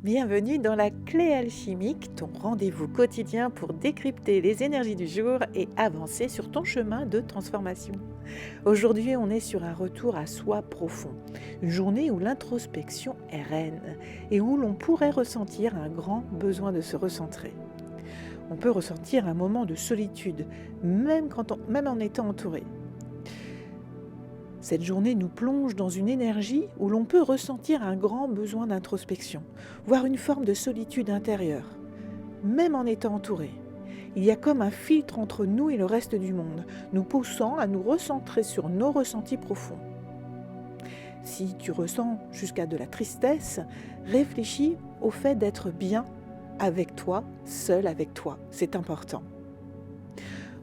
Bienvenue dans la Clé alchimique, ton rendez-vous quotidien pour décrypter les énergies du jour et avancer sur ton chemin de transformation. Aujourd'hui, on est sur un retour à soi profond, une journée où l'introspection est reine et où l'on pourrait ressentir un grand besoin de se recentrer. On peut ressentir un moment de solitude, même en étant entouré. Cette journée nous plonge dans une énergie où l'on peut ressentir un grand besoin d'introspection, voire une forme de solitude intérieure, même en étant entouré. Il y a comme un filtre entre nous et le reste du monde, nous poussant à nous recentrer sur nos ressentis profonds. Si tu ressens jusqu'à de la tristesse, réfléchis au fait d'être bien avec toi, seul avec toi. C'est important.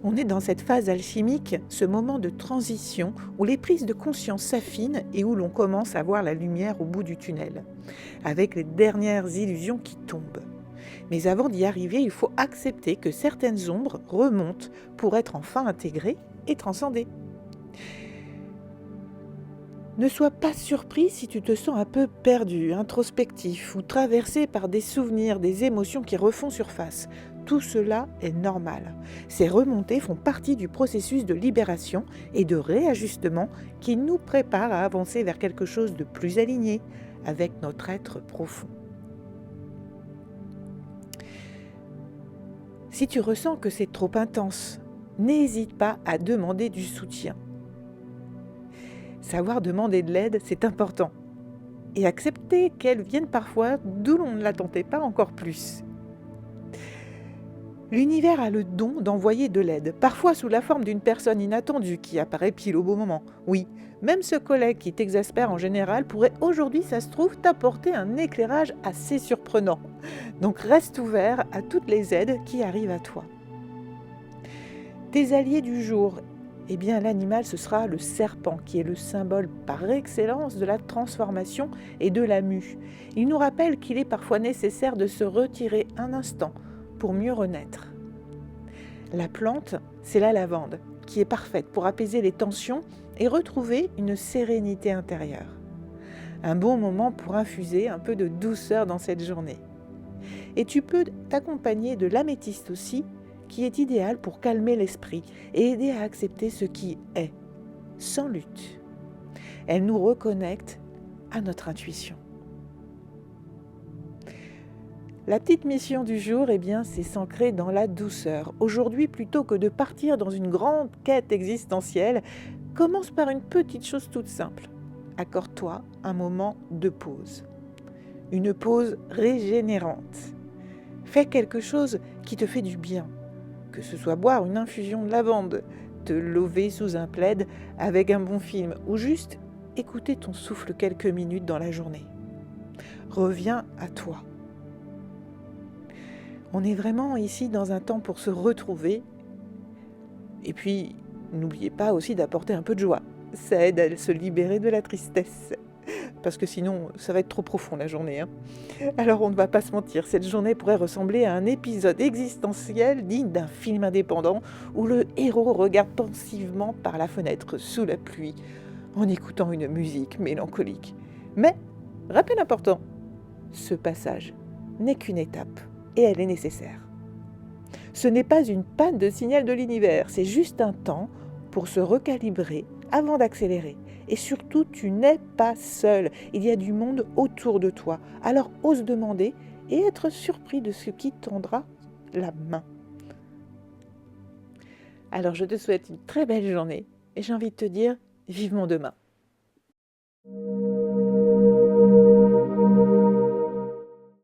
On est dans cette phase alchimique, ce moment de transition où les prises de conscience s'affinent et où l'on commence à voir la lumière au bout du tunnel, avec les dernières illusions qui tombent. Mais avant d'y arriver, il faut accepter que certaines ombres remontent pour être enfin intégrées et transcendées. Ne sois pas surpris si tu te sens un peu perdu, introspectif ou traversé par des souvenirs, des émotions qui refont surface. Tout cela est normal. Ces remontées font partie du processus de libération et de réajustement qui nous prépare à avancer vers quelque chose de plus aligné avec notre être profond. Si tu ressens que c'est trop intense, n'hésite pas à demander du soutien. Savoir demander de l'aide, c'est important. Et accepter qu'elle vienne parfois d'où l'on ne l'attendait pas encore plus. L'univers a le don d'envoyer de l'aide, parfois sous la forme d'une personne inattendue qui apparaît pile au bon moment. Oui, même ce collègue qui t'exaspère en général pourrait aujourd'hui, ça se trouve, t'apporter un éclairage assez surprenant. Donc reste ouvert à toutes les aides qui arrivent à toi. Tes alliés du jour, eh bien l'animal ce sera le serpent qui est le symbole par excellence de la transformation et de la mue. Il nous rappelle qu'il est parfois nécessaire de se retirer un instant pour mieux renaître. La plante, c'est la lavande qui est parfaite pour apaiser les tensions et retrouver une sérénité intérieure. Un bon moment pour infuser un peu de douceur dans cette journée. Et tu peux t'accompagner de l'améthyste aussi, qui est idéal pour calmer l'esprit et aider à accepter ce qui est, sans lutte. Elle nous reconnecte à notre intuition. La petite mission du jour, eh bien, c'est s'ancrer dans la douceur. Aujourd'hui, plutôt que de partir dans une grande quête existentielle, commence par une petite chose toute simple. Accorde-toi un moment de pause. Une pause régénérante. Fais quelque chose qui te fait du bien. Que ce soit boire une infusion de lavande, te lever sous un plaid avec un bon film ou juste écouter ton souffle quelques minutes dans la journée. Reviens à toi. On est vraiment ici dans un temps pour se retrouver. Et puis, n'oubliez pas aussi d'apporter un peu de joie. Ça aide à se libérer de la tristesse. Parce que sinon, ça va être trop profond la journée. Alors on ne va pas se mentir, cette journée pourrait ressembler à un épisode existentiel digne d'un film indépendant où le héros regarde pensivement par la fenêtre sous la pluie en écoutant une musique mélancolique. Mais, rappel important, ce passage n'est qu'une étape et elle est nécessaire. Ce n'est pas une panne de signal de l'univers, c'est juste un temps pour se recalibrer avant d'accélérer. Et surtout, tu n'es pas seul. Il y a du monde autour de toi. Alors ose demander et être surpris de ce qui tendra la main. Alors je te souhaite une très belle journée et j'ai envie de te dire vivement demain.